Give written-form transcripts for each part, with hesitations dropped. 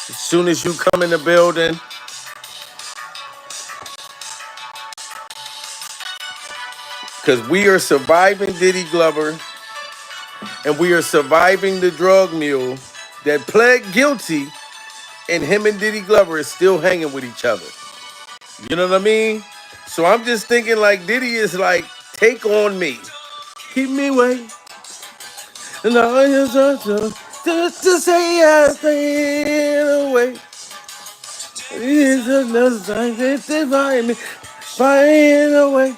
As soon as you come in the building, because we are surviving Diddy Glover and we are surviving the drug mule that pled guilty, and him and Diddy Glover is still hanging with each other. You know what I mean? So I'm just thinking like Diddy is like, take on me. Keep me away. And I just to say I stay away. It's another time that divide me. Find away.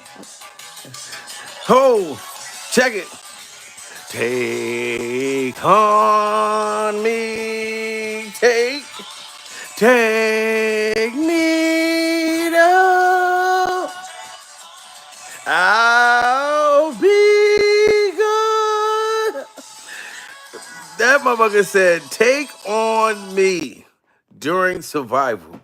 Ho, check it. Take on me. Take me down. I'll be good. That motherfucker said, take on me during survival.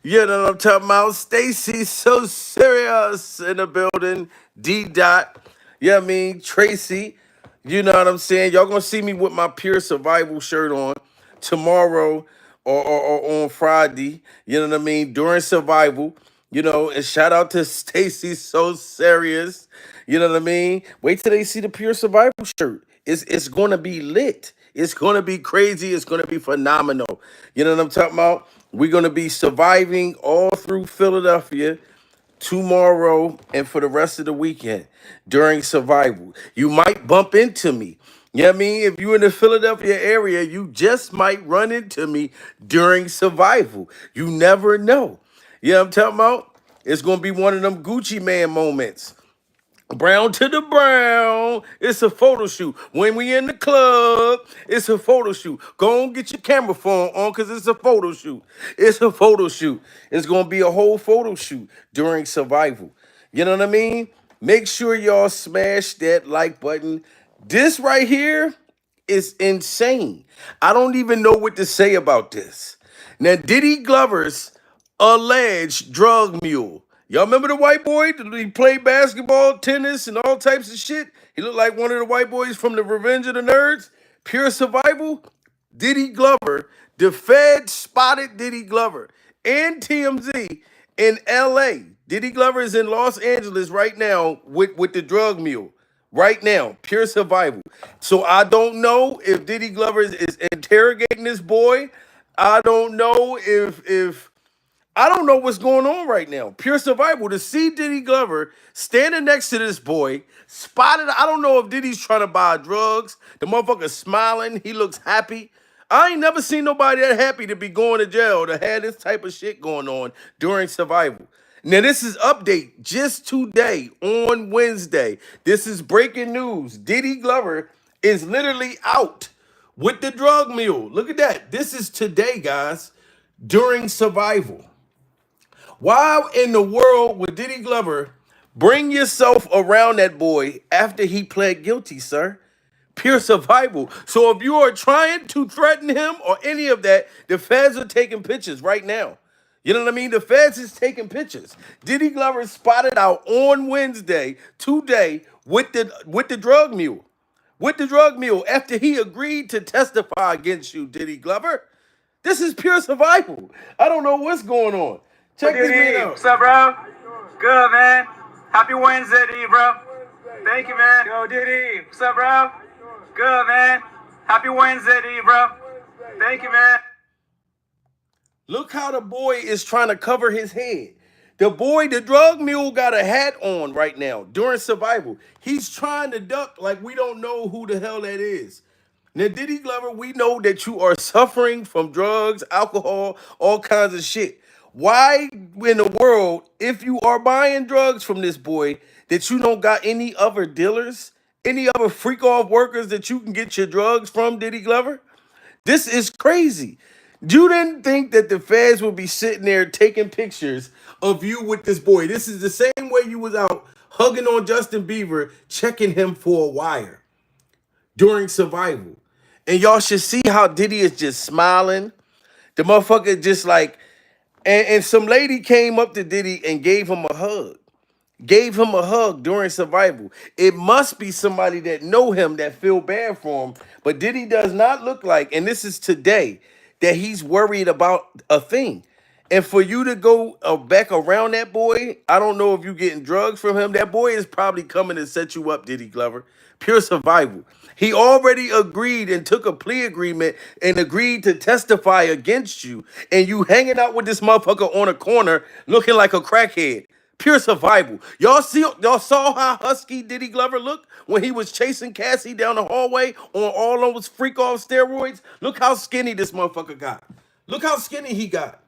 You know what I'm talking about? Stacy so serious in the building. D dot. You know what I mean? Tracy. You know what I'm saying? Y'all gonna see me with my pure survival shirt on tomorrow or on Friday. You know what I mean? During survival. You know, and shout out to Stacy so serious. You know what I mean? Wait till they see the pure survival shirt. It's gonna be lit. It's gonna be crazy. It's gonna be phenomenal. You know what I'm talking about? We're gonna be surviving all through Philadelphia tomorrow and for the rest of the weekend during survival. You might bump into me. You know what I mean? If you're in the Philadelphia area, you just might run into me during survival. You never know. You know what I'm talking about? It's gonna be one of them Gucci Man moments. Brown to the brown. It's a photo shoot. When we in the club, it's a photo shoot. Go on, get your camera phone on because it's a photo shoot. It's a photo shoot. It's going to be a whole photo shoot during survival. You know what I mean? Make sure y'all smash that like button. This right here is insane. I don't even know what to say about this. Now, Diddy Glover's alleged drug mule. Y'all remember the white boy? He played basketball, tennis, and all types of shit. He looked like one of the white boys from the Revenge of the Nerds. Pure survival. Diddy Glover. The Fed spotted Diddy Glover and TMZ in LA. Diddy Glover is in Los Angeles right now with the drug mule. Right now, pure survival. So I don't know if Diddy Glover is interrogating this boy. I don't know if I don't know what's going on right now. Pure survival. To see Diddy Glover standing next to this boy, spotted. I don't know if Diddy's trying to buy drugs. The motherfucker's smiling. He looks happy. I ain't never seen nobody that happy to be going to jail to have this type of shit going on during survival. Now, this is update just today on Wednesday. This is breaking news. Diddy Glover is literally out with the drug mule. Look at that. This is today, guys, during survival. Why in the world would Diddy Glover bring yourself around that boy after he pled guilty, sir? Pure survival. So if you are trying to threaten him or any of that, the feds are taking pictures right now. You know what I mean? The feds is taking pictures. Diddy Glover spotted out on Wednesday, today, with the drug mule. With the drug mule after he agreed to testify against you, Diddy Glover. This is pure survival. I don't know what's going on. Check this man out. What's up, bro? Good, man. Happy Wednesday to you, bro. Thank you, man. Yo, Diddy. What's up, bro? Good, man. Happy Wednesday to you, bro. Thank you, man. Look how the boy is trying to cover his head. The boy, the drug mule, got a hat on right now during survival. He's trying to duck like we don't know who the hell that is. Now, Diddy Glover, we know that you are suffering from drugs, alcohol, all kinds of shit. Why in the world, if you are buying drugs from this boy, that you don't got any other dealers, any other freak off workers that you can get your drugs from, Diddy Glover? This is crazy. You didn't think that the feds would be sitting there taking pictures of you with this boy. This is the same way you was out hugging on Justin Bieber, checking him for a wire during survival. And y'all should see how Diddy is just smiling. The motherfucker just like, and some lady came up to Diddy and gave him a hug. Gave him a hug during survival. It must be somebody that know him that feel bad for him. But Diddy does not look like, and this is today. that he's worried about a thing. And for you to go back around that boy, I don't know if you getting drugs from him. That boy is probably coming to set you up, Diddy Glover. Pure survival. He already agreed and took a plea agreement and agreed to testify against you. And you hanging out with this motherfucker on a corner looking like a crackhead. Pure survival. Y'all saw how husky Diddy Glover looked when he was chasing Cassie down the hallway on all those freak off steroids? Look how skinny this motherfucker got. Look how skinny he got.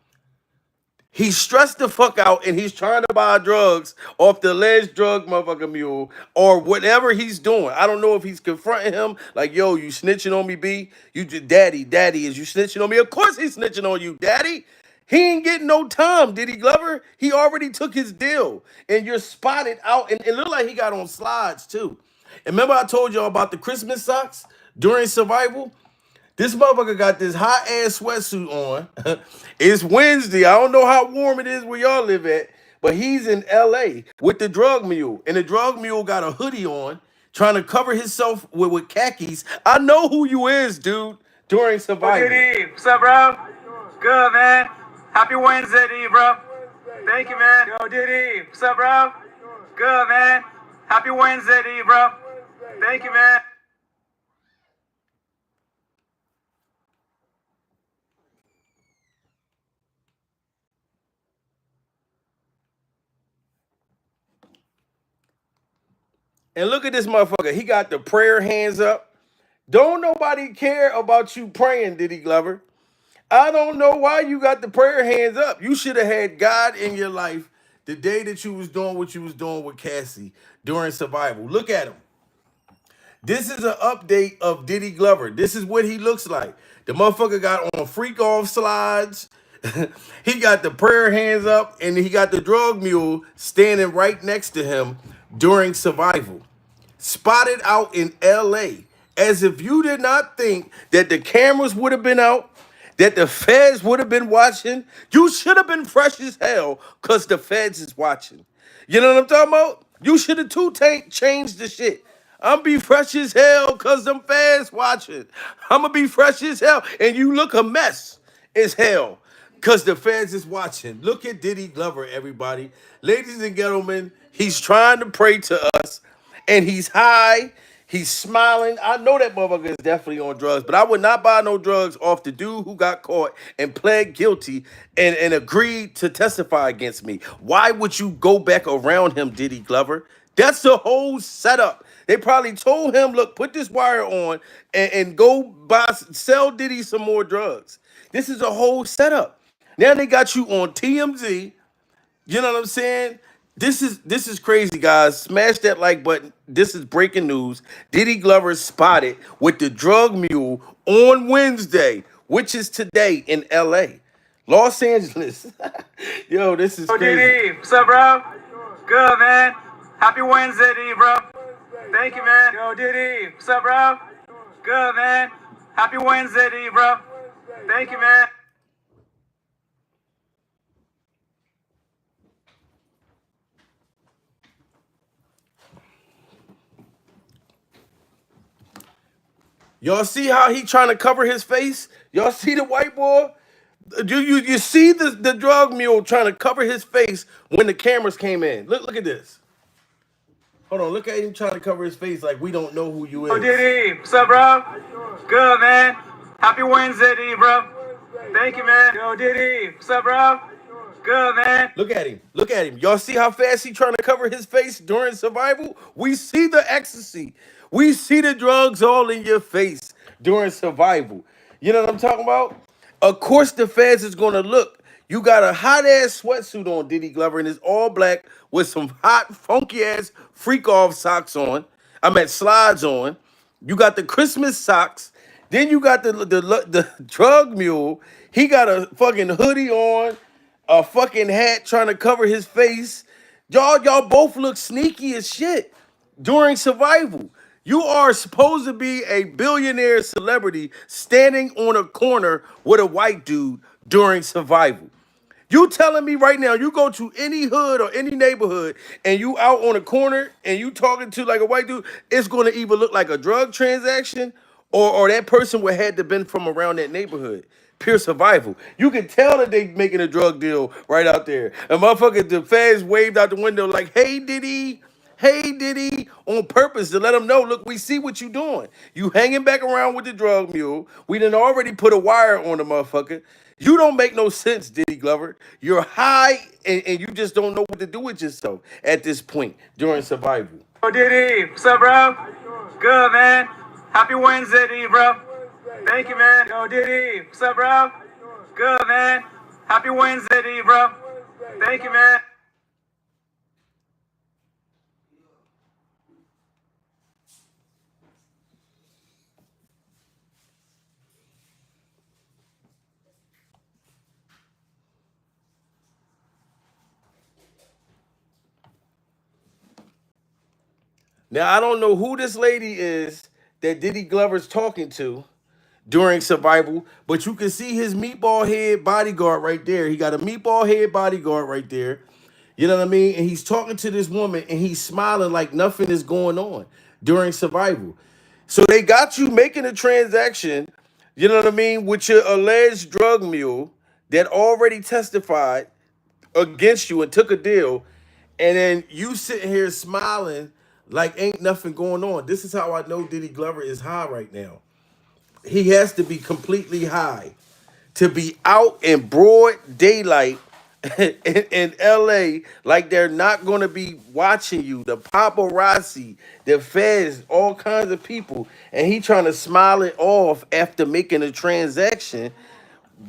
He's stressed the fuck out and he's trying to buy drugs off the alleged drug motherfucker Mule or whatever he's doing. I don't know if he's confronting him like, yo, you snitching on me, B? You just, daddy, is you snitching on me? Of course he's snitching on you, daddy. He ain't getting no time, Diddy Glover. He already took his deal. And you're spotted out. And it looked like he got on slides too. And remember I told y'all about the Christmas socks during survival? This motherfucker got this hot ass sweatsuit on. It's Wednesday. I don't know how warm it is where y'all live at, but he's in LA with the drug mule. And the drug mule got a hoodie on, trying to cover himself with khakis. I know who you is, dude, during survival. Diddy, what's up, bro? Good, man. Happy Wednesday to you, bro. Thank you, man. Yo, Diddy, what's up, bro? Good, man. Happy Wednesday to you, bro. Thank you, man. And look at this motherfucker. He got the prayer hands up. Don't nobody care about you praying, Diddy Glover. I don't know why you got the prayer hands up. You should have had God in your life the day that you was doing what you was doing with Cassie during survival. Look at him. This is an update of Diddy Glover. This is what he looks like. The motherfucker got on freak off slides. He got the prayer hands up and he got the drug mule standing right next to him during survival. Spotted out in LA. As if you did not think that the cameras would have been out, that the feds would have been watching. You should have been fresh as hell because the feds is watching. You know what I'm talking about? You should have changed the shit. I'm be fresh as hell because them feds watching. I'm going to be fresh as hell. And you look a mess as hell because the feds is watching. Look at Diddy Glover, everybody. Ladies and gentlemen, he's trying to pray to us and he's high. He's smiling. I know that motherfucker is definitely on drugs, but I would not buy no drugs off the dude who got caught and pled guilty and agreed to testify against me. Why would you go back around him, Diddy Glover? That's the whole setup. They probably told him, look, put this wire on and go sell Diddy some more drugs. This is a whole setup. Now they got you on TMZ. You know what I'm saying? This is crazy, guys. Smash that like button. This is breaking news. Diddy Glover spotted with the drug mule on Wednesday, which is today in LA. Los Angeles. Yo, this is Yo, crazy. Diddy, what's up, bro? Good, man. Happy Wednesday to you, bro. Thank you, man. Yo, Diddy, what's up, bro? Good, man. Happy Wednesday to you, bro. Thank you, man. Y'all see how he trying to cover his face? Y'all see the white boy? You see the drug mule trying to cover his face when the cameras came in. Look at this. Hold on, look at him trying to cover his face like we don't know who you Yo, is. Diddy, what's up, bro? Good, man. Happy Wednesday to you, bro. Thank you, man. Yo, Diddy, what's up, bro? Good, man. Look at him. Look at him. Y'all see how fast he trying to cover his face during survival? We see the ecstasy. We see the drugs all in your face during survival. You know what I'm talking about? Of course the feds is going to look. You got a hot ass sweatsuit on, Diddy Glover, and it's all black with some hot, funky ass freak off socks on. I meant slides on. You got the Christmas socks. Then you got the drug mule. He got a fucking hoodie on, a fucking hat trying to cover his face. Y'all both look sneaky as shit during survival. You are supposed to be a billionaire celebrity standing on a corner with a white dude during survival. You telling me right now, you go to any hood or any neighborhood and you out on a corner and you talking to like a white dude, it's going to either look like a drug transaction or that person would had to been from around that neighborhood. pure survival. You can tell that they making a drug deal right out there. And motherfucker, the feds waved out the window like, hey Diddy, on purpose to let them know, look, we see what you doing. You hanging back around with the drug mule. We done already put a wire on the motherfucker. You don't make no sense, Diddy Glover. You're high and you just don't know what to do with yourself at this point during survival. Yo, Diddy, what's up, bro? Good, man. Happy Wednesday to you, bro. Thank you, man. Yo, Diddy, what's up, bro? Good, man. Happy Wednesday to you, bro. Thank you, man. Now, I don't know who this lady is that Diddy Glover's talking to during survival, but you can see his meatball head bodyguard right there. He got a meatball head bodyguard right there. You know what I mean? And he's talking to this woman and he's smiling like nothing is going on during survival. So they got you making a transaction, you know what I mean, with your alleged drug mule that already testified against you and took a deal, and then you sitting here smiling like ain't nothing going on. This is how I know Diddy Glover is high right now. He has to be completely high to be out in broad daylight in LA like they're not going to be watching you. The paparazzi, the feds, all kinds of people. And he trying to smile it off after making a transaction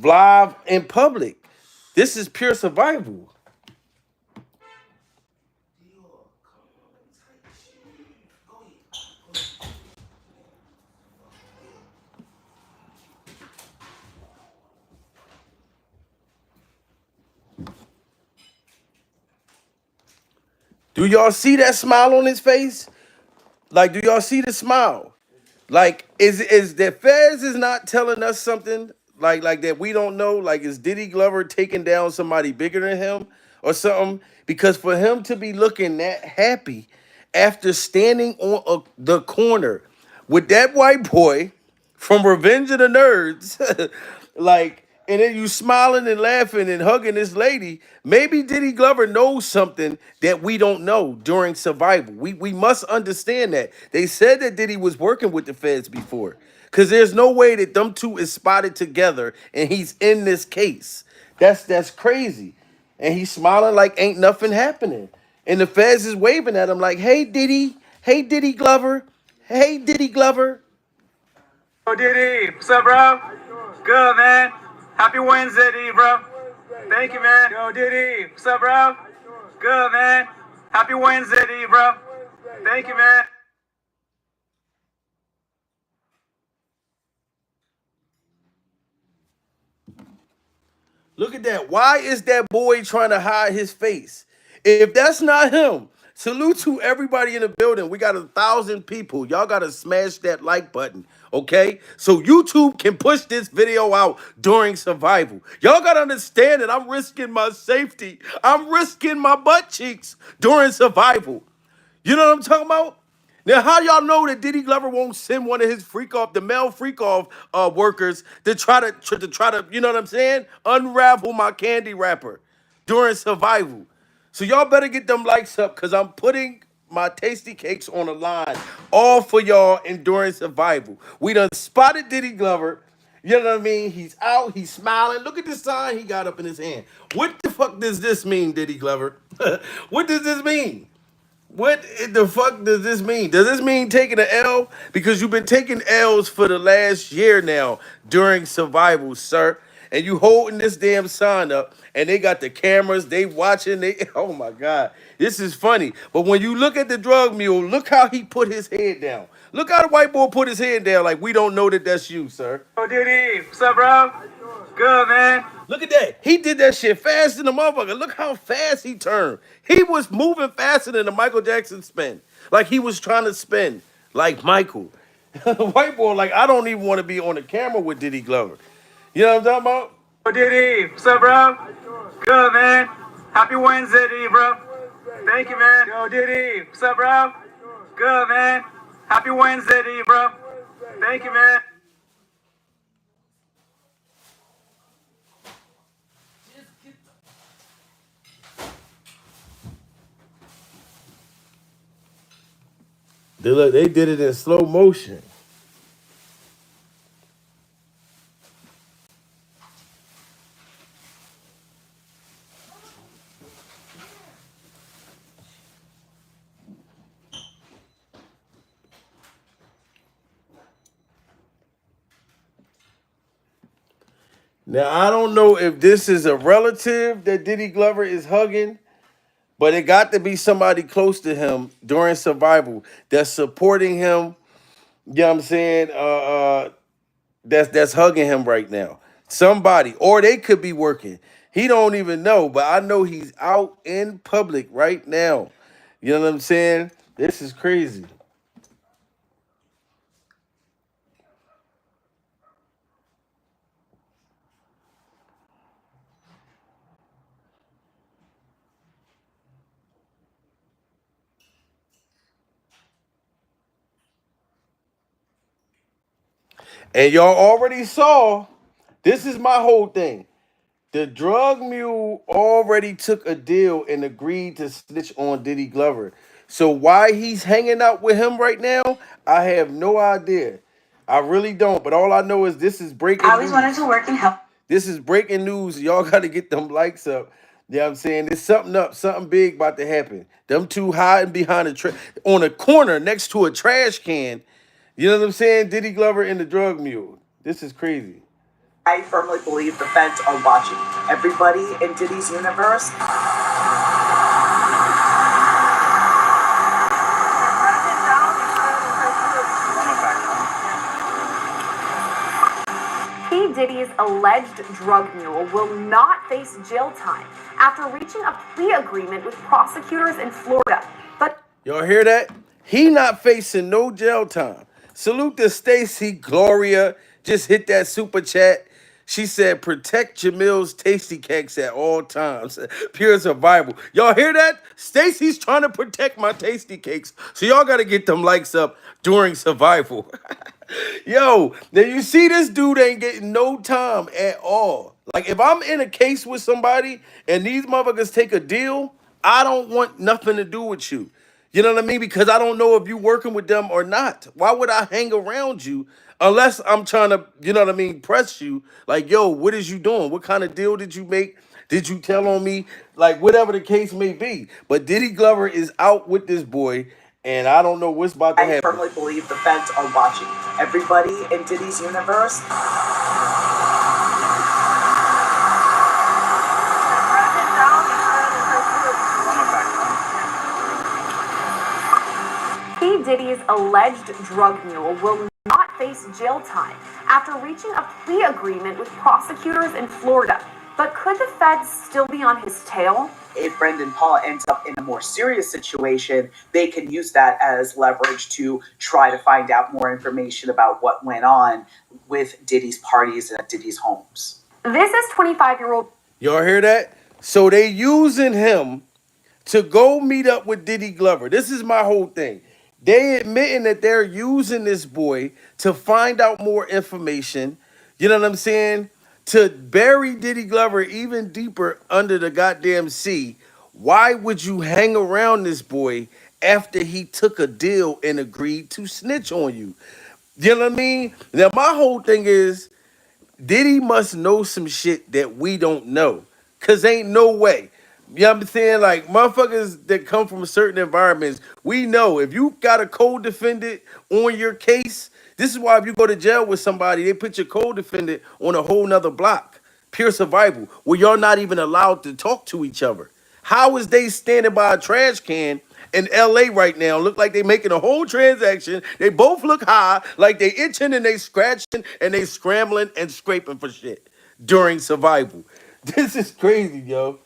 live in public. This is pure survival. Do y'all see that smile on his face? Like, do y'all see the smile? Like, is the Feds is not telling us something like that we don't know? Like, is Diddy Glover taking down somebody bigger than him or something? Because for him to be looking that happy after standing on the corner with that white boy from Revenge of the Nerds, like, and then you smiling and laughing and hugging this lady. Maybe Diddy Glover knows something that we don't know during survival. We must understand that. They said that Diddy was working with the feds before. Because there's no way that them two is spotted together and he's in this case. That's crazy. And he's smiling like ain't nothing happening. And the feds is waving at him like, hey Diddy Glover, hey Diddy Glover. Yo, Diddy, what's up, bro? Good, man. Happy Wednesday to you, bro. Thank you, man. Yo, Diddy, what's up, bro? Good, man. Happy Wednesday to you, bro. Thank you, man. Look at that. Why is that boy trying to hide his face? If that's not him, salute to everybody in the building. We got 1,000 people. Y'all got to smash that like button, okay? So YouTube can push this video out during survival. Y'all got to understand that I'm risking my safety. I'm risking my butt cheeks during survival. You know what I'm talking about? Now, how y'all know that Diddy Glover won't send one of his the male freak off workers to try to, you know what I'm saying? Unravel my candy wrapper during survival. So y'all better get them likes up because I'm putting my tasty cakes on the line all for y'all enduring survival. We done spotted Diddy Glover. You know what I mean? He's out, he's smiling. Look at the sign he got up in his hand. What the fuck does this mean, Diddy Glover? What does this mean? What the fuck does this mean? Does this mean taking an L? Because you've been taking L's for the last year now during survival, sir. And you holding this damn sign up, and they got the cameras, they watching, oh my God. This is funny. But when you look at the drug mule, look how he put his head down. Look how the white boy put his head down like we don't know that that's you, sir. Yo, Diddy, what's up, bro? Good, man. Look at that. He did that shit fast than the motherfucker. Look how fast he turned. He was moving faster than the Michael Jackson spin. Like he was trying to spin like Michael. White boy, like, I don't even want to be on the camera with Diddy Glover. You know what I'm talking about? Yo, Diddy, what's up, bro? Good, man. Happy Wednesday to you, bro. Thank you, man. Yo, Diddy, what's up, bro? Good, man. Happy Wednesday to you, bro. Thank you, man. They did it in slow motion. Now I don't know if this is a relative that Diddy Glover is hugging, but it got to be somebody close to him during survival that's supporting him. You know what I'm saying? That's hugging him right now. Somebody, or they could be working. He don't even know, but I know he's out in public right now. You know what I'm saying? This is crazy. And y'all already saw, this is my whole thing. The drug mule already took a deal and agreed to snitch on Diddy Glover. So why he's hanging out with him right now, I have no idea. I really don't. But all I know is this is breaking news. I always wanted to work in health. This is breaking news. Y'all got to get them likes up. You know what I'm saying? There's something up, something big about to happen. Them two hiding behind on a corner next to a trash can. You know what I'm saying? Diddy Glover and the drug mule. This is crazy. I firmly believe the feds are watching everybody in Diddy's universe. P. Diddy's alleged drug mule will not face jail time after reaching a plea agreement with prosecutors in Florida. But y'all hear that? He not facing no jail time. Salute to Stacy Gloria. Just hit that super chat. She said, protect Jamil's tasty cakes at all times. Pure survival. Y'all hear that? Stacy's trying to protect my tasty cakes. So y'all got to get them likes up during survival. Yo, now you see this dude ain't getting no time at all. Like if I'm in a case with somebody and these motherfuckers take a deal, I don't want nothing to do with you. You know what I mean? Because I don't know if you working with them or not. Why would I hang around you unless I'm trying to, you know what I mean, press you? Like, yo, what is you doing? What kind of deal did you make? Did you tell on me? Like, whatever the case may be. But Diddy Glover is out with this boy, and I don't know what's about to happen. I firmly believe the feds are watching everybody in Diddy's universe. P. Diddy's alleged drug mule will not face jail time after reaching a plea agreement with prosecutors in Florida. But could the feds still be on his tail? If Brendan Paul ends up in a more serious situation, they can use that as leverage to try to find out more information about what went on with Diddy's parties and at Diddy's homes. This is 25-year-old. Y'all hear that? So they using him to go meet up with Diddy Glover. This is my whole thing. They admitting that they're using this boy to find out more information. You know what I'm saying? To bury Diddy Glover even deeper under the goddamn sea. Why would you hang around this boy after he took a deal and agreed to snitch on you? You know what I mean? Now my whole thing is Diddy must know some shit that we don't know. Cause ain't no way. You know what I'm saying? Like motherfuckers that come from certain environments, we know if you got a co-defendant on your case, this is why if you go to jail with somebody, they put your co-defendant on a whole nother block. Pure survival, where you're not even allowed to talk to each other. How is they standing by a trash can in LA right now? Look like they making a whole transaction. They both look high, like they itching and they scratching and they scrambling and scraping for shit during survival. This is crazy, yo.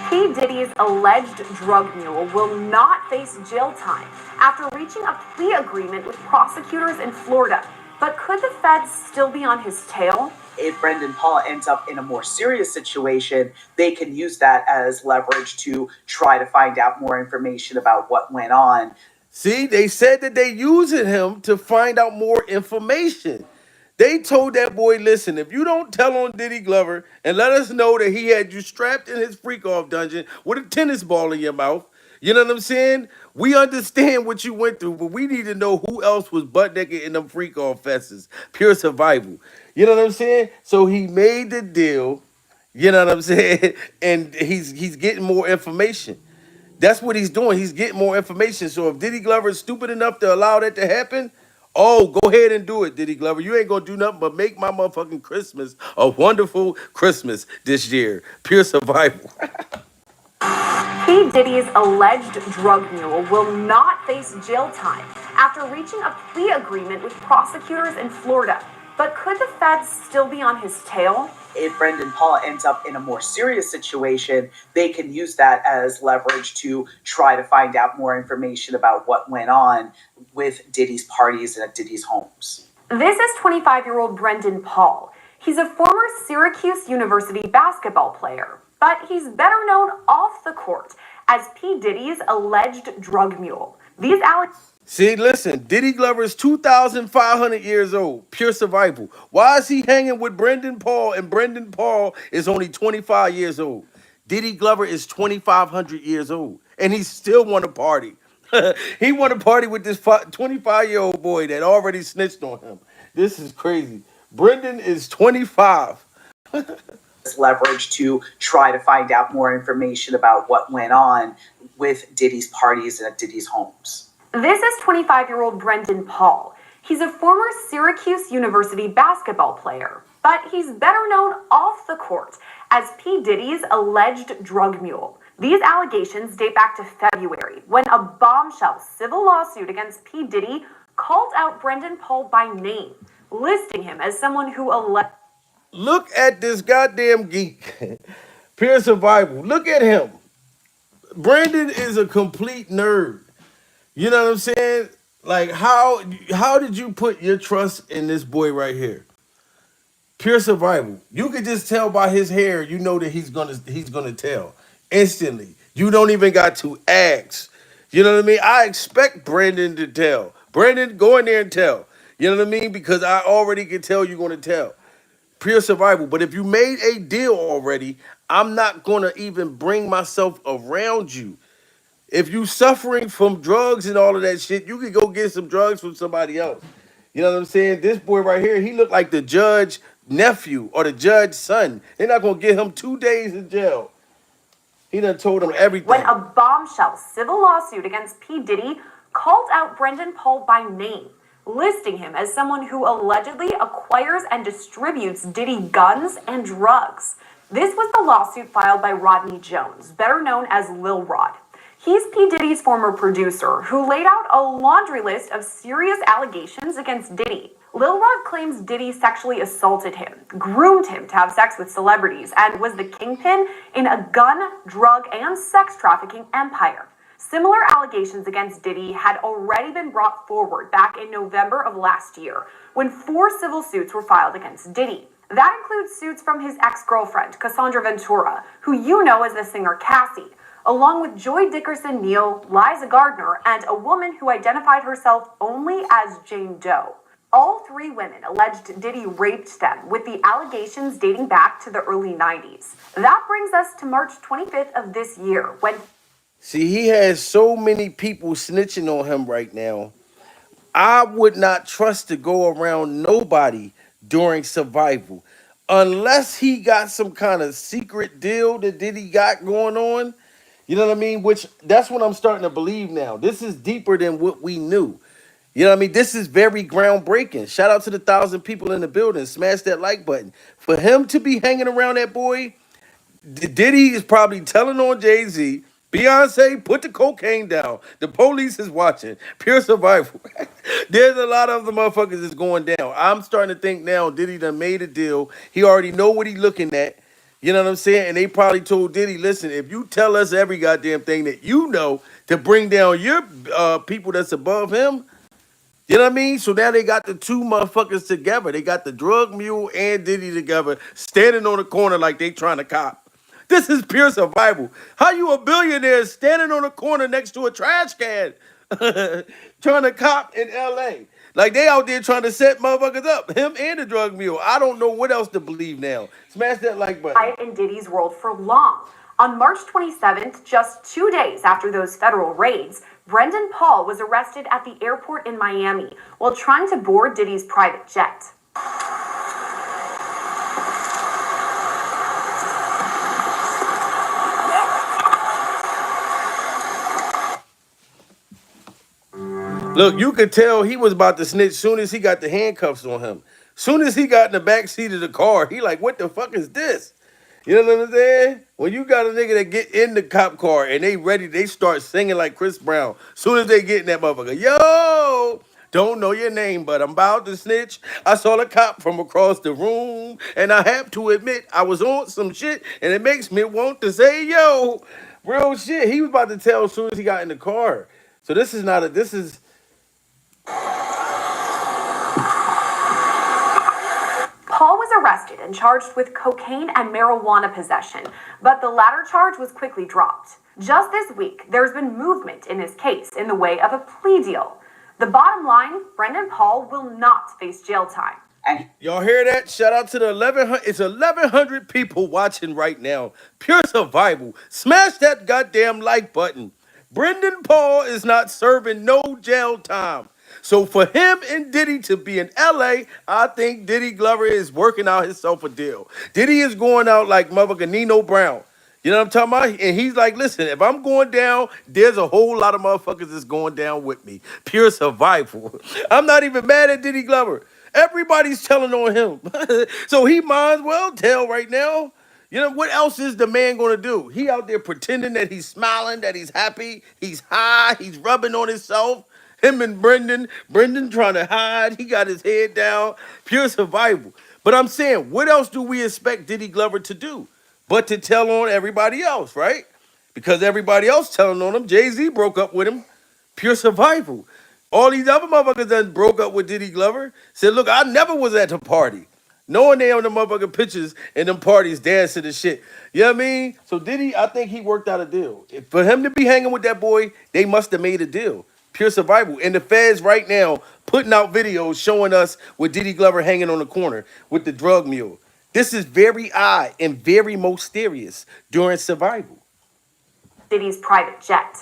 P. Diddy's alleged drug mule will not face jail time after reaching a plea agreement with prosecutors in Florida. But could the feds still be on his tail? If Brendan Paul ends up in a more serious situation, they can use that as leverage to try to find out more information about what went on. See, they said that they using him to find out more information. They told that boy, listen, if you don't tell on Diddy Glover and let us know that he had you strapped in his freak off dungeon with a tennis ball in your mouth, you know what I'm saying? We understand what you went through, but we need to know who else was butt naked in them freak off fests. Pure survival. You know what I'm saying? So he made the deal, you know what I'm saying? And he's getting more information. That's what he's doing. He's getting more information. So if Diddy Glover is stupid enough to allow that to happen, oh, go ahead and do it, Diddy Glover. You ain't gonna do nothing but make my motherfucking Christmas a wonderful Christmas this year. Pure survival. P. Diddy's alleged drug mule will not face jail time after reaching a plea agreement with prosecutors in Florida. But could the feds still be on his tail? If Brendan Paul ends up in a more serious situation, they can use that as leverage to try to find out more information about what went on with Diddy's parties and at Diddy's homes. This is 25-year-old Brendan Paul. He's a former Syracuse University basketball player, but he's better known off the court as P. Diddy's alleged drug mule. These See, listen, Diddy Glover is 2,500 years old. Pure survival. Why is he hanging with Brendan Paul and Brendan Paul is only 25 years old? Diddy Glover is 2,500 years old and he still want to party. He want to party with this 25-year-old boy that already snitched on him. This is crazy. Brendan is 25. Leverage to try to find out more information about what went on with Diddy's parties and at Diddy's homes. This is 25-year-old Brendan Paul. He's a former Syracuse University basketball player, but he's better known off the court as P. Diddy's alleged drug mule. These allegations date back to February, when a bombshell civil lawsuit against P. Diddy called out Brendan Paul by name, listing him as someone who Look at this goddamn geek. Pure survival. Look at him. Brandon is a complete nerd. You know what I'm saying? Like how did you put your trust in this boy right here? Pure survival. You could just tell by his hair, you know that he's gonna tell instantly. You don't even got to ask. You know what I mean? I expect Brandon to tell. Brandon, go in there and tell. You know what I mean? Because I already can tell you're gonna tell. Pure survival. But if you made a deal already, I'm not gonna even bring myself around you. If you suffering from drugs and all of that shit, you could go get some drugs from somebody else. You know what I'm saying? This boy right here, he looked like the judge nephew or the judge son. They're not gonna get him 2 days in jail. He done told him everything. when a bombshell civil lawsuit against P. Diddy called out Brendan Paul by name, listing him as someone who allegedly acquires and distributes Diddy guns and drugs. This was the lawsuit filed by Rodney Jones, better known as Lil Rod. He's P. Diddy's former producer, who laid out a laundry list of serious allegations against Diddy. Lil Rod claims Diddy sexually assaulted him, groomed him to have sex with celebrities, and was the kingpin in a gun, drug, and sex trafficking empire. Similar allegations against Diddy had already been brought forward back in November of last year, when 4 civil suits were filed against Diddy. That includes suits from his ex-girlfriend, Cassandra Ventura, who you know as the singer Cassie, along with Joy Dickerson Neal, Liza Gardner, and a woman who identified herself only as Jane Doe. All 3 women alleged Diddy raped them, with the allegations dating back to the early 90s. That brings us to March 25th of this year, when... See, he has so many people snitching on him right now. I would not trust to go around nobody during survival. Unless he got some kind of secret deal that Diddy got going on. You know what I mean? Which that's what I'm starting to believe now. This is deeper than what we knew. You know what I mean? This is very groundbreaking. Shout out to the 1,000 people in the building. Smash that like button. For him to be hanging around that boy, Diddy is probably telling on Jay-Z, Beyonce, put the cocaine down. The police is watching. Pure survival. There's a lot of the motherfuckers that's going down. I'm starting to think now Diddy done made a deal. He already know what he looking at. You know what I'm saying? And they probably told Diddy, listen, if you tell us every goddamn thing that you know to bring down your people that's above him, you know what I mean? So now they got the 2 motherfuckers together. They got the drug mule and Diddy together, standing on the corner like they trying to cop. This is pure survival. How you a billionaire standing on a corner next to a trash can? trying to cop in LA. Like they out there trying to set motherfuckers up. Him and the drug mule. I don't know what else to believe now. Smash that like button. In Diddy's world for long. On March 27th, just 2 days after those federal raids, Brendan Paul was arrested at the airport in Miami while trying to board Diddy's private jet. Look, you could tell he was about to snitch soon as he got the handcuffs on him. Soon as he got in the back seat of the car, he like, what the fuck is this? You know what I'm saying? When you got a nigga that get in the cop car and they ready, they start singing like Chris Brown. Soon as they get in that motherfucker, yo, don't know your name, but I'm about to snitch. I saw the cop from across the room, and I have to admit I was on some shit, and it makes me want to say, yo, real shit. He was about to tell as soon as he got in the car. So this is not a, this is, Paul was arrested and charged with cocaine and marijuana possession, but the latter charge was quickly dropped. Just this week, there's been movement in his case in the way of a plea deal. The bottom line, Brendan Paul will not face jail time. And y'all hear that? Shout out to the 1,100. It's 1,100 people watching right now. Pure survival. Smash that goddamn like button. Brendan Paul is not serving no jail time. So for him and Diddy to be in LA, I think Diddy Glover is working out himself a deal. Diddy is going out like motherfucking Nino Brown. You know what I'm talking about? And he's like, listen, if I'm going down, there's a whole lot of motherfuckers that's going down with me. Pure survival. I'm not even mad at Diddy Glover. Everybody's telling on him. So he might as well tell right now. You know, what else is the man going to do? He out there pretending that he's smiling, that he's happy, he's high, he's rubbing on himself. Him and Brendan trying to hide. He got his head down. Pure survival. But I'm saying, what else do we expect Diddy Glover to do? But to tell on everybody else, right? Because everybody else telling on him. Jay-Z broke up with him. Pure survival. All these other motherfuckers that broke up with Diddy Glover said, look, I never was at the party. Knowing they on the motherfucking pictures and them parties dancing and shit. You know what I mean? So Diddy, I think he worked out a deal. For him to be hanging with that boy, they must have made a deal. Pure survival. And the feds right now putting out videos showing us with Diddy Glover hanging on the corner with the drug mule. This is very odd and very mysterious during survival. Diddy's private jet.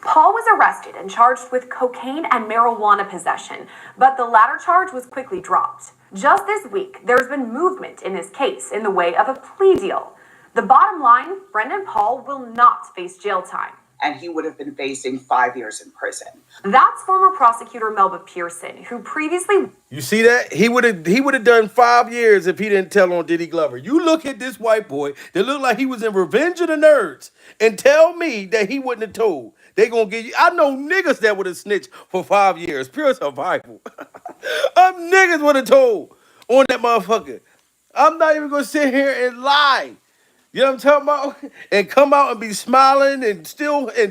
Paul was arrested and charged with cocaine and marijuana possession, but the latter charge was quickly dropped. Just this week, there's been movement in his case in the way of a plea deal. The bottom line, Brendan Paul will not face jail time. and he would have been facing 5 years in prison. That's former prosecutor Melba Pearson, who previously... You see that? He would have done 5 years if he didn't tell on Diddy Glover. You look at this white boy that looked like he was in Revenge of the Nerds and tell me that he wouldn't have told. They gonna get you. I know niggas that would have snitched for 5 years. Pure survival. Niggas would have told on that motherfucker. I'm not even gonna sit here and lie. You know what I'm talking about? And come out and be smiling and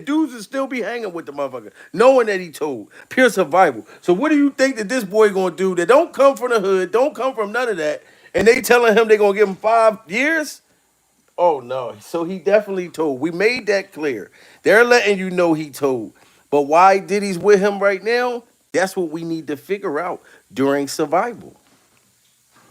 dudes will still be hanging with the motherfucker, knowing that he told. Pure survival. So what do you think that this boy gonna do that don't come from the hood, don't come from none of that, and they telling him they gonna give him 5 years? Oh no. So he definitely told. We made that clear. They're letting you know he told. But why Diddy's with him right now? That's what we need to figure out during survival.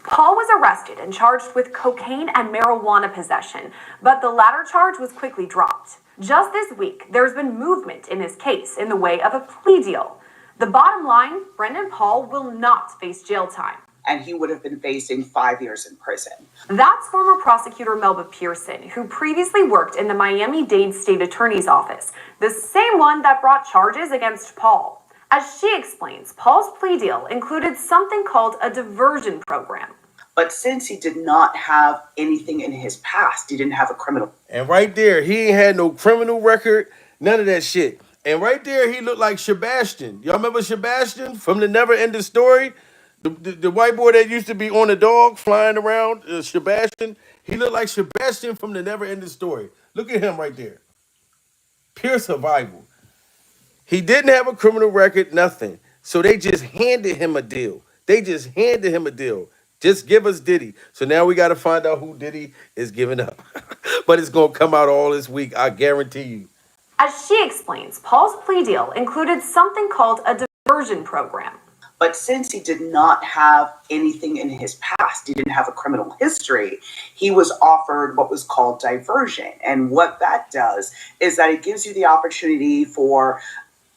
Paul was arrested and charged with cocaine and marijuana possession, but the latter charge was quickly dropped. Just this week, there's been movement in his case in the way of a plea deal. The bottom line, Brendan Paul will not face jail time. And he would have been facing 5 years in prison. That's former prosecutor Melba Pearson, who previously worked in the Miami-Dade State Attorney's Office, the same one that brought charges against Paul. As she explains, Paul's plea deal included something called a diversion program. But since he did not have anything in his past, he didn't have a criminal. And right there, he ain't had no criminal record, none of that shit. And right there, he looked like Sebastian. Y'all remember Sebastian from the Never Ending Story? The white boy that used to be on the dog flying around, Sebastian. He looked like Sebastian from the Never Ending Story. Look at him right there. Pure survival. He didn't have a criminal record, nothing. So they just handed him a deal. They just handed him a deal. Just give us Diddy. So now we got to find out who Diddy is giving up. But it's going to come out all this week, I guarantee you. As she explains, Paul's plea deal included something called a diversion program. But since he did not have anything in his past, he didn't have a criminal history, he was offered what was called diversion. And what that does is that it gives you the opportunity for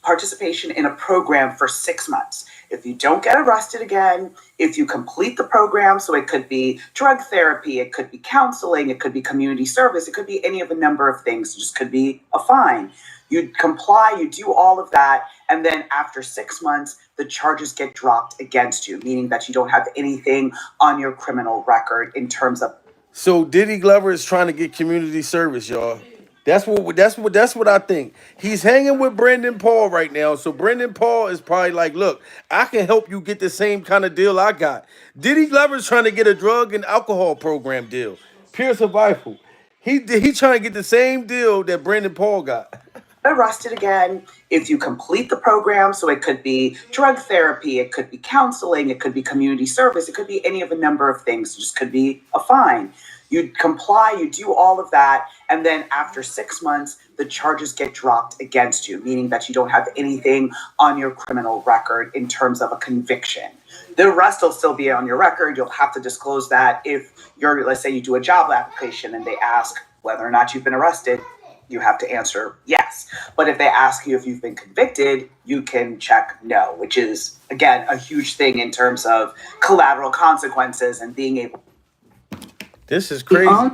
participation in a program for 6 months. If you don't get arrested again, if you complete the program, so it could be drug therapy, it could be counseling, it could be community service, it could be any of a number of things, it just could be a fine. You comply, you do all of that, and then after 6 months, the charges get dropped against you, meaning that you don't have anything on your criminal record in terms of. So Diddy Glover is trying to get community service, y'all. That's what I think. He's hanging with Brendan Paul right now. So Brendan Paul is probably like, look, I can help you get the same kind of deal I got. Diddy Glover's trying to get a drug and alcohol program deal. Pure survival. He trying to get the same deal that Brendan Paul got. Arrested again, if you complete the program, so it could be drug therapy, it could be counseling, it could be community service, it could be any of a number of things, it just could be a fine. You comply, you do all of that, and then after 6 months, the charges get dropped against you, meaning that you don't have anything on your criminal record in terms of a conviction. The rest will still be on your record. You'll have to disclose that if you're, let's say you do a job application and they ask whether or not you've been arrested, you have to answer yes. But if they ask you if you've been convicted, you can check no, which is, again, a huge thing in terms of collateral consequences and being able. This is crazy.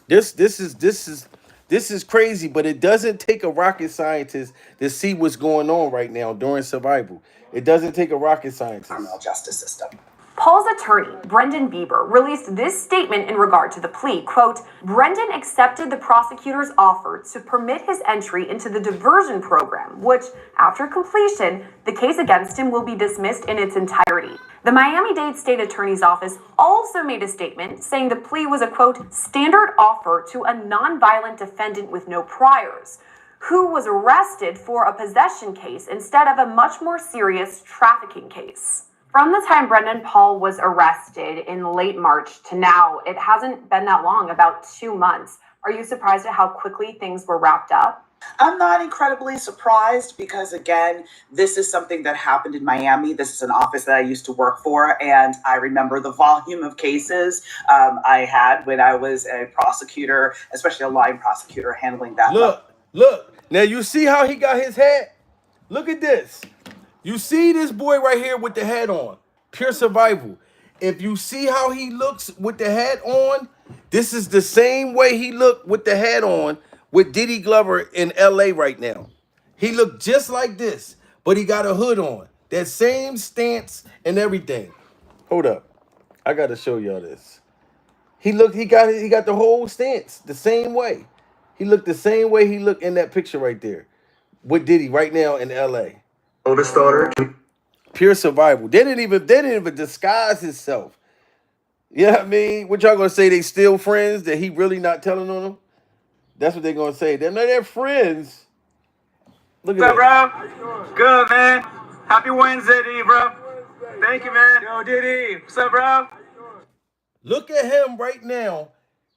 This is crazy, but it doesn't take a rocket scientist to see what's going on right now during survival. It doesn't take a rocket scientist. Criminal justice system. Paul's attorney, Brendan Bieber, released this statement in regard to the plea. Quote, Brendan accepted the prosecutor's offer to permit his entry into the diversion program, which, after completion, the case against him will be dismissed in its entirety. The Miami-Dade State Attorney's Office also made a statement saying the plea was a, quote, standard offer to a nonviolent defendant with no priors, who was arrested for a possession case instead of a much more serious trafficking case. From the time Brendan Paul was arrested in late March to now, it hasn't been that long, about 2 months. Are you surprised at how quickly things were wrapped up? I'm not incredibly surprised because, again, this is something that happened in Miami. This is an office that I used to work for, and I remember the volume of cases I had when I was a prosecutor, especially a line prosecutor, handling that. Look. Now you see how he got his hat? Look at this. You see this boy right here with the hat on, pure survival. If you see how he looks with the hat on, this is the same way he looked with the hat on with Diddy Glover in LA right now. He looked just like this, but he got a hood on. That same stance and everything. Hold up. I got to show y'all this. He got the whole stance the same way. He looked the same way he looked in that picture right there with Diddy right now in LA. Oldest daughter. Pure survival. They didn't even disguise himself. You know what I mean? What y'all gonna say? They still friends? That he really not telling on them? That's what they're gonna say. They're friends. Look at that. What's up, bro? Good, man. Happy Wednesday to you, bro. Thank you, man. Yo, Diddy. What's up, bro? Look at him right now.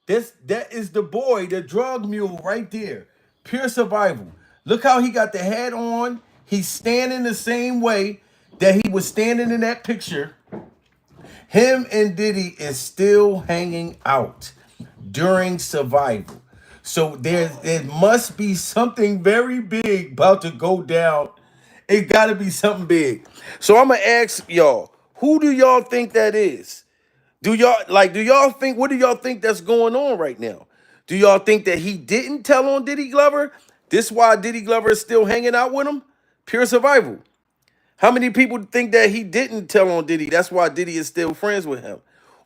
That is the boy, the drug mule right there. Pure survival. Look how he got the hat on. He's standing the same way that he was standing in that picture. Him and Diddy is still hanging out during survival. So there must be something very big about to go down. It got to be something big. So I'm going to ask y'all, who do y'all think that is? What do y'all think that's going on right now? Do y'all think that he didn't tell on Diddy Glover? This why Diddy Glover is still hanging out with him? Pure survival. How many people think that he didn't tell on Diddy? That's why Diddy is still friends with him.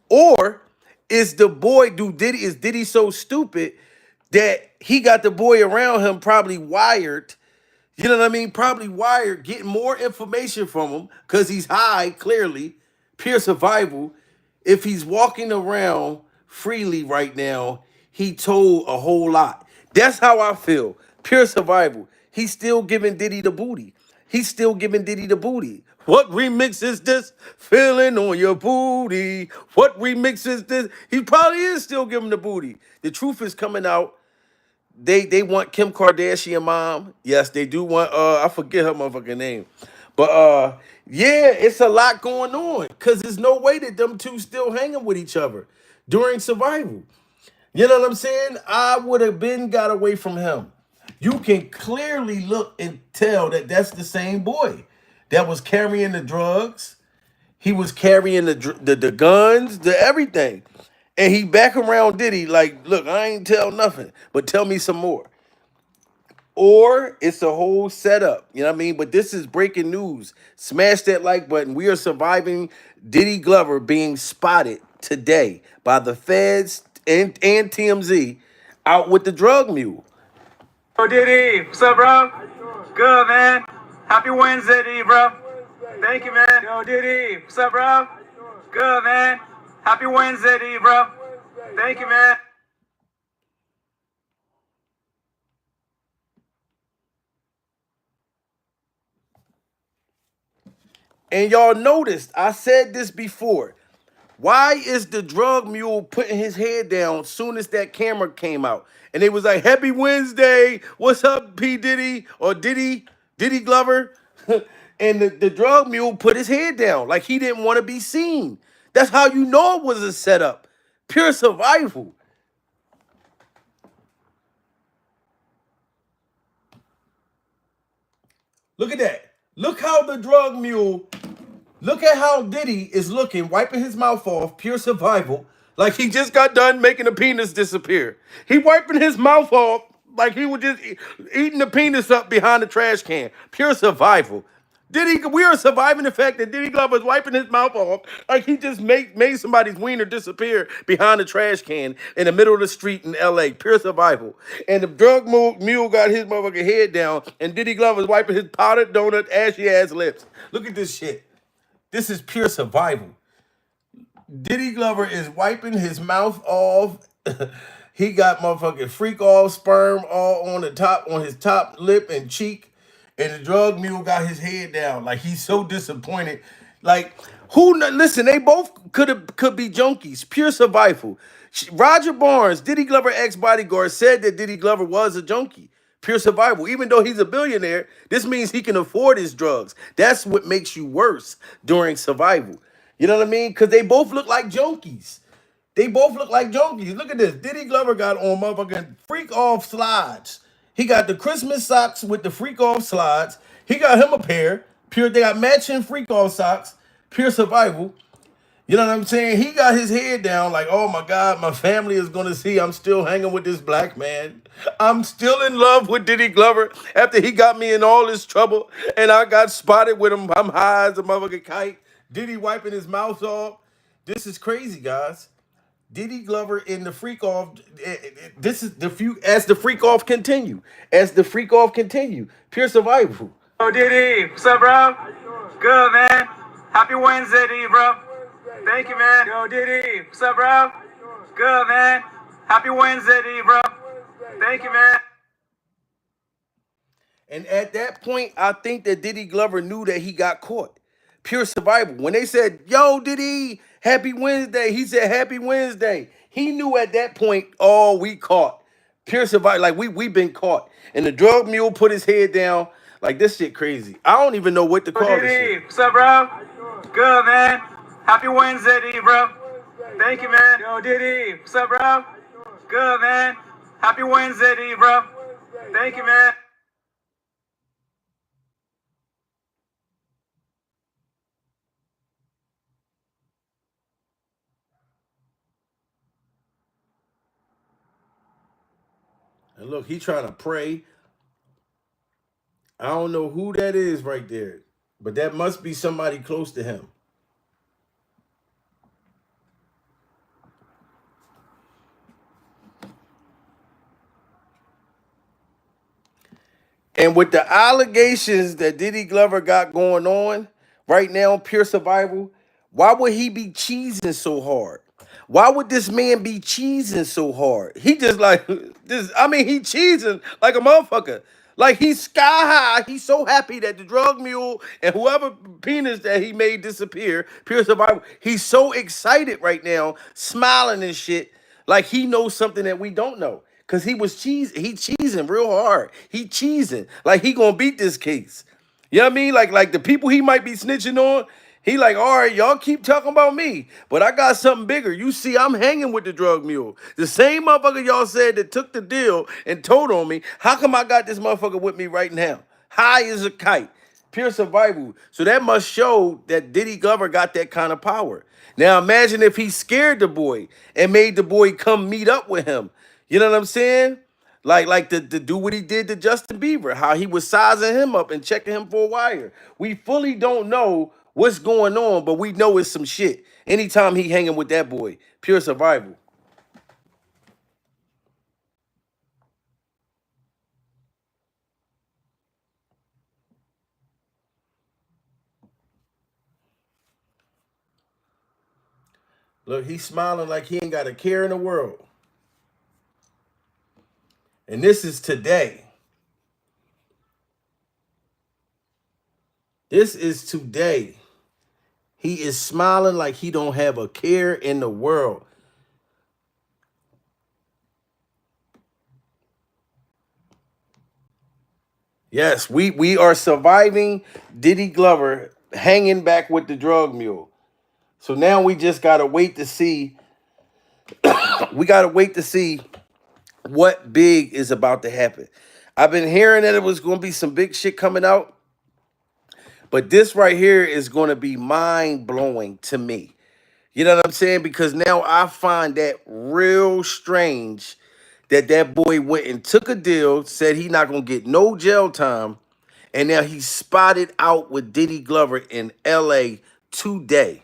Or is Diddy so stupid that he got the boy around him probably wired, you know what I mean? Probably wired, getting more information from him because he's high, clearly, pure survival. If he's walking around freely right now, he told a whole lot. That's how I feel. Pure survival. He's still giving Diddy the booty. He's still giving Diddy the booty. What remix is this? Feeling on your booty. What remix is this? He probably is still giving the booty. The truth is coming out. They want Kim Kardashian mom. Yes, they do want I forget her motherfucking name. But yeah, it's a lot going on. Cause there's no way that them two still hanging with each other during survival. You know what I'm saying? I would have been got away from him. You can clearly look and tell that that's the same boy that was carrying the drugs. He was carrying the guns, the everything. And he back around Diddy like, look, I ain't tell nothing, but tell me some more. Or it's a whole setup, you know what I mean? But this is breaking news. Smash that like button. We are surviving Diddy Glover being spotted today by the feds and TMZ out with the drug mule. Yo, Diddy, what's up, bro? Good, man. Happy Wednesday to you, bro. Thank you, man. Yo, Diddy, what's up, bro? Good, man. Happy Wednesday to you, bro. Thank you, man. And y'all noticed, I said this before. Why is the drug mule putting his head down soon as that camera came out? And they was like, Happy Wednesday. What's up, P. Diddy? Or Diddy Glover? And the drug mule put his head down like he didn't want to be seen. That's how you know it was a setup. Pure survival. Look at that. Look how the drug mule, look at how Diddy is looking, wiping his mouth off, pure survival, like he just got done making a penis disappear. He wiping his mouth off like he was just eating the penis up behind the trash can. Pure survival. Diddy, we are surviving the fact that Diddy Glover is wiping his mouth off like he just made somebody's wiener disappear behind the trash can in the middle of the street in LA. Pure survival. And the drug mule got his motherfucking head down, and Diddy Glover is wiping his powdered donut, ashy ass lips. Look at this shit. This is pure survival. Diddy Glover is wiping his mouth off. He got motherfucking freak off sperm all on the top, on his top lip and cheek. And the drug mule got his head down. Like he's so disappointed. Like, listen, they both could be junkies. Pure survival. Roger Barnes, Diddy Glover ex-bodyguard, said that Diddy Glover was a junkie. Pure survival. Even though he's a billionaire, this means he can afford his drugs. That's what makes you worse during survival. You know what I mean? Because they both look like junkies. They both look like junkies. Look at this. Diddy Glover got on motherfucking freak off slides. He got the Christmas socks with the freak off slides. He got him a pair. Pure, they got matching freak off socks. Pure survival. You know what I'm saying? He got his head down like, oh my God, my family is going to see I'm still hanging with this black man. I'm still in love with Diddy Glover after he got me in all this trouble and I got spotted with him. I'm high as a motherfucking kite. Diddy wiping his mouth off. This is crazy, guys. Diddy Glover in the freak off. This is the few as the freak off continue. As the freak off continue. Pure survival. Yo, Diddy, what's up, bro? Good, man. Happy Wednesday to you, bro. Thank you, man. Yo, Diddy, what's up, bro? Good, man. Happy Wednesday to you, bro. Thank you, man. And at that point, I think that Diddy Glover knew that he got caught. Pure survival. When they said, yo, Diddy, Happy Wednesday, he said, Happy Wednesday. He knew at that point, oh, we caught. Pure survival. Like, we been caught. And the drug mule put his head down. Like, this shit crazy. I don't even know what to call this shit. What's up, bro? Good, man. Happy Wednesday to you, bro. Thank you, man. Yo, Diddy, what's up, bro? Good, man. Happy Wednesday to you, bro. Thank you, man. And look, he trying to pray. I don't know who that is right there, but that must be somebody close to him. And with the allegations that Diddy Glover got going on right now, pure survival, why would he be cheesing so hard? Why would this man be cheesing so hard? He just like this. I mean, he cheesing like a motherfucker. Like he's sky high. He's so happy that the drug mule and whoever penis that he made disappear, pure survival. He's so excited right now, smiling and shit, like he knows something that we don't know. Cause he was cheesing real hard. He cheesing like he gonna beat this case. You know what I mean? Like the people he might be snitching on, he like, all right, y'all keep talking about me, but I got something bigger. You see, I'm hanging with the drug mule. The same motherfucker y'all said that took the deal and told on me. How come I got this motherfucker with me right now? High as a kite. Pure survival. So that must show that Diddy Glover got that kind of power. Now imagine if he scared the boy and made the boy come meet up with him. You know what I'm saying? Like to do what he did to Justin Bieber, how he was sizing him up and checking him for a wire. We fully don't know what's going on, but we know it's some shit. Anytime he hanging with that boy, pure survival. Look, he's smiling like he ain't got a care in the world. And this is today. This is today. He is smiling like he don't have a care in the world. Yes, we are surviving Diddy Glover hanging back with the drug mule. So now we just gotta wait to see. We gotta wait to see what big is about to happen. I've been hearing that it was gonna be some big shit coming out, but this right here is gonna be mind blowing to me. You know what I'm saying? Because now I find that real strange that that boy went and took a deal, said he not gonna get no jail time, and now he's spotted out with Diddy Glover in LA today.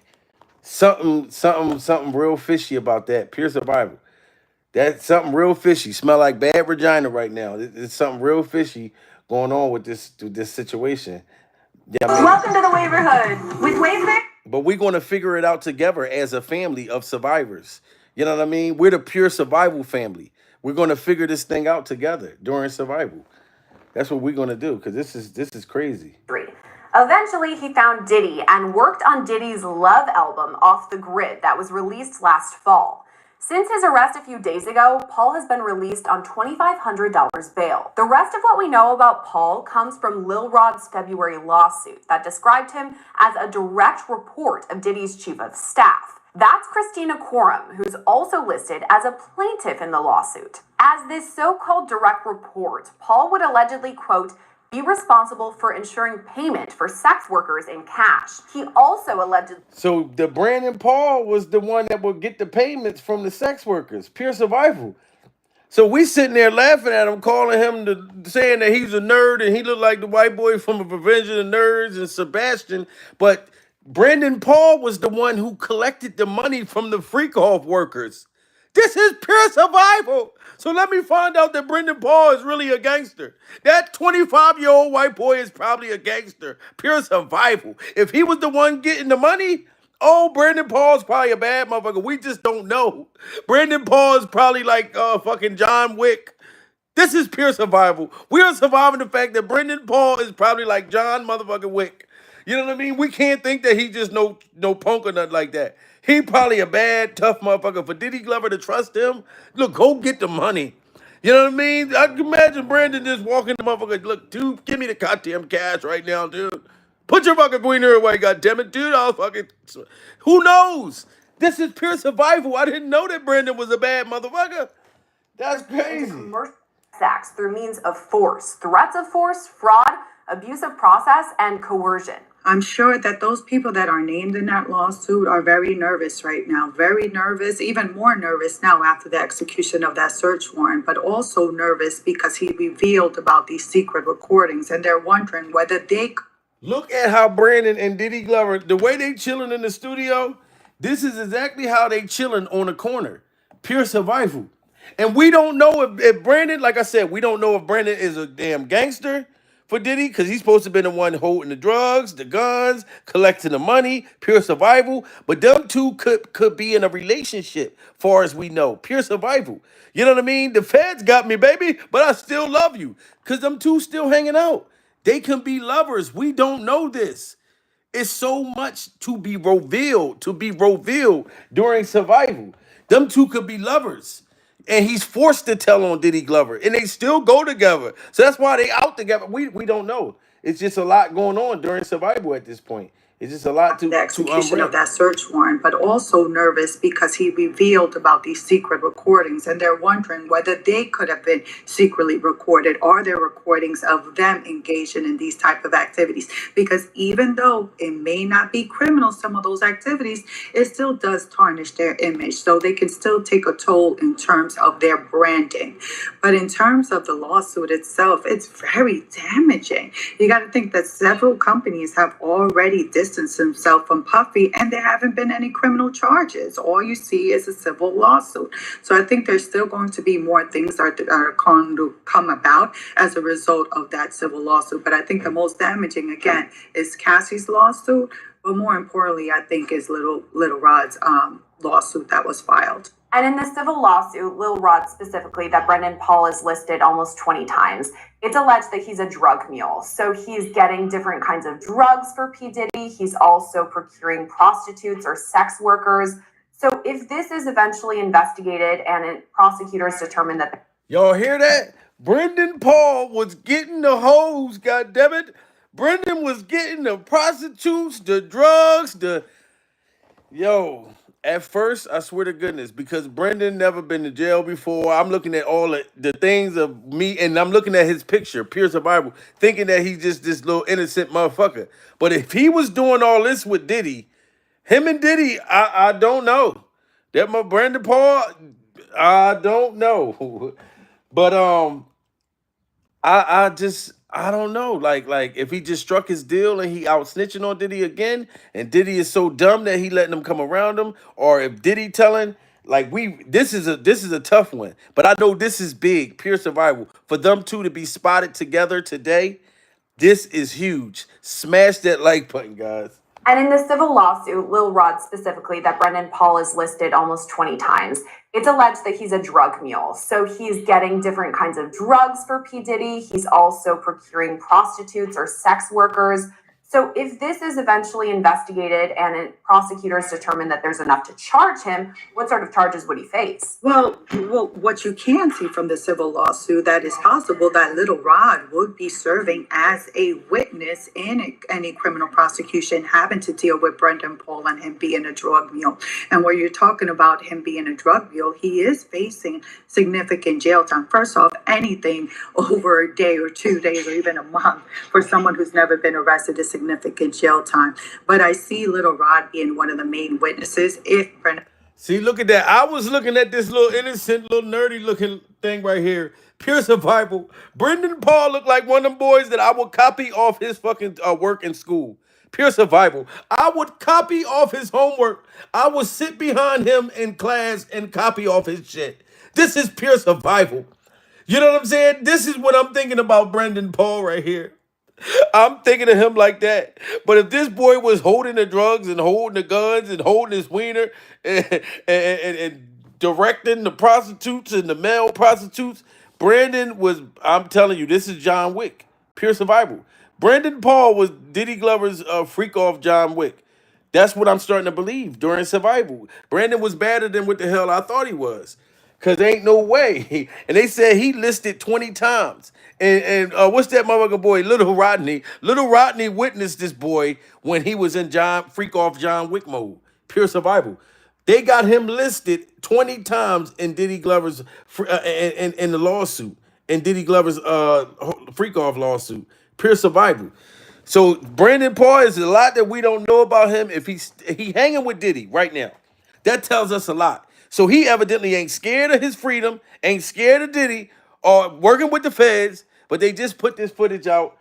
Something real fishy about that. Pure survival. That's something real fishy. Smell like bad vagina right now. It's something real fishy going on with this situation. Yeah, man. Welcome to the Waverhood with Wayfair. But we're going to figure it out together as a family of survivors. You know what I mean? We're the pure survival family. We're going to figure this thing out together during survival. That's what we're going to do, because this is crazy. Eventually, he found Diddy and worked on Diddy's Love album, Off the Grid, that was released last fall. Since his arrest a few days ago, Paul has been released on $2,500 bail. The rest of what we know about Paul comes from Lil Rod's February lawsuit that described him as a direct report of Diddy's chief of staff. That's Christina Quorum, who's also listed as a plaintiff in the lawsuit. As this so-called direct report, Paul would allegedly, quote, be responsible for ensuring payment for sex workers in cash. He also allegedly... So the Brandon Paul was the one that would get the payments from the sex workers. Pure survival. So we sitting there laughing at him, calling him, saying that he's a nerd and he looked like the white boy from Revenge of the Nerds and Sebastian. But Brandon Paul was the one who collected the money from the freak-off workers. This is pure survival. So let me find out that Brendan Paul is really a gangster. That 25-year-old white boy is probably a gangster. Pure survival. If he was the one getting the money, oh, Brendan Paul's probably a bad motherfucker. We just don't know. Brendan Paul is probably like fucking John Wick. This is pure survival. We are surviving the fact that Brendan Paul is probably like John motherfucking Wick. You know what I mean? We can't think that he just no punk or nothing like that. He probably a bad, tough motherfucker. For Diddy Glover to trust him, look, go get the money. You know what I mean? I can imagine Brandon just walking the motherfucker, look, dude, give me the goddamn cash right now, dude. Put your fucking queen here away, goddammit, dude. I'll fucking... Who knows? This is pure survival. I didn't know that Brandon was a bad motherfucker. That's crazy. Acts through means of force, threats of force, fraud, abusive process, and coercion. I'm sure that those people that are named in that lawsuit are very nervous right now, very nervous, even more nervous now after the execution of that search warrant, but also nervous because he revealed about these secret recordings, and they're wondering whether they... Look at how Brandon and Diddy Glover, the way they chilling in the studio, this is exactly how they chilling on the corner. Pure survival. And we don't know if Brandon, like I said, we don't know if Brandon is a damn gangster for Diddy because he's supposed to be the one holding the drugs, the guns, collecting the money, pure survival. But them two could be in a relationship, far as we know, pure survival. You know what I mean? The feds got me, baby, but I still love you because them two still hanging out. They can be lovers. We don't know this. It's so much to be revealed during survival. Them two could be lovers. And he's forced to tell on Diddy Glover. And they still go together. So that's why they out together. We don't know. It's just a lot going on during survival at this point. It's just a lot the to execution of unwrap. that search warrant, but also nervous because he revealed about these secret recordings, and they're wondering whether they could have been secretly recorded. Are there recordings of them engaging in these type of activities? Because even though it may not be criminal, some of those activities, it still does tarnish their image. So they can still take a toll in terms of their branding. But in terms of the lawsuit itself, it's very damaging. You got to think that several companies have already distanced themselves from Puffy, and there haven't been any criminal charges. All you see is a civil lawsuit. So I think there's still going to be more things that are going to come about as a result of that civil lawsuit. But I think the most damaging, again, is Cassie's lawsuit. But more importantly, I think is Little Rod's lawsuit that was filed. And in the civil lawsuit, Lil Rod specifically, that Brendan Paul is listed almost 20 times. It's alleged that he's a drug mule. So he's getting different kinds of drugs for P. Diddy. He's also procuring prostitutes or sex workers. So if this is eventually investigated and prosecutors determine that... Y'all hear that? Brendan Paul was getting the hoes, goddammit. Brendan was getting the prostitutes, the drugs, Yo, at first, I swear to goodness, because Brendan never been to jail before, I'm looking at all the things of me, and I'm looking at his picture, pure survival, thinking that he's just this little innocent motherfucker. But if he was doing all this with Diddy, him and Diddy, I don't know. That my Brendan Paul, I don't know. But I don't know. Like if he just struck his deal and he out snitching on Diddy again, and Diddy is so dumb that he letting them come around him, or if Diddy telling, like, this is a tough one. But I know this is big, pure survival. For them two to be spotted together today, this is huge. Smash that like button, guys. And in the civil lawsuit, Lil Rod specifically, that Brendan Paul is listed almost 20 times. It's alleged that he's a drug mule. So he's getting different kinds of drugs for P. Diddy. He's also procuring prostitutes or sex workers. So if this is eventually investigated and prosecutors determine that there's enough to charge him, what sort of charges would he face? Well, what you can see from the civil lawsuit, that is possible that Little Rod would be serving as a witness in any criminal prosecution having to deal with Brendan Paul and him being a drug mule. And where you're talking about him being a drug mule, he is facing significant jail time. First off, anything over a day or 2 days or even a month for someone who's never been arrested is significant jail time. But I see Little Rod being one of the main witnesses if Brendan... See, look at that. I was looking at this little innocent, little nerdy looking thing right here. Pure survival. Brendan Paul looked like one of them boys that I would copy off his fucking work in school. Pure survival. I would copy off his homework. I would sit behind him in class and copy off his shit. This is pure survival. You know what I'm saying? This is what I'm thinking about Brendan Paul right here. I'm thinking of him like that. But if this boy was holding the drugs and holding the guns and holding his wiener and directing the prostitutes and the male prostitutes, Brandon was, I'm telling you, this is John Wick. Pure survival. Brendan Paul was Diddy Glover's freak off John Wick. That's what I'm starting to believe during survival. Brandon was badder than what the hell I thought he was. Cause there ain't no way. And they said he listed 20 times. And what's that motherfucker boy? Little Rodney. Little Rodney witnessed this boy when he was in freak off John Wick mode. Pure survival. They got him listed 20 times in Diddy Glover's in the lawsuit. In Diddy Glover's freak off lawsuit. Pure survival. So Brandon Paul is a lot that we don't know about him. If he hanging with Diddy right now, that tells us a lot. So he evidently ain't scared of his freedom, ain't scared of Diddy, or working with the feds. But they just put this footage out.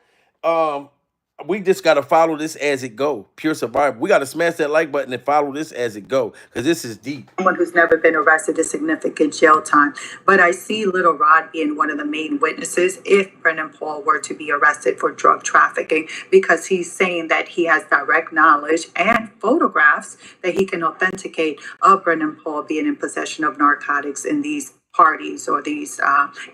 we just got to follow this as it go. Pure survival. We got to smash that like button and follow this as it go, because this is deep. Someone who's never been arrested is significant jail time. But I see Little Rod being one of the main witnesses if Brendan Paul were to be arrested for drug trafficking, because he's saying that he has direct knowledge and photographs that he can authenticate of Brendan Paul being in possession of narcotics in these parties or these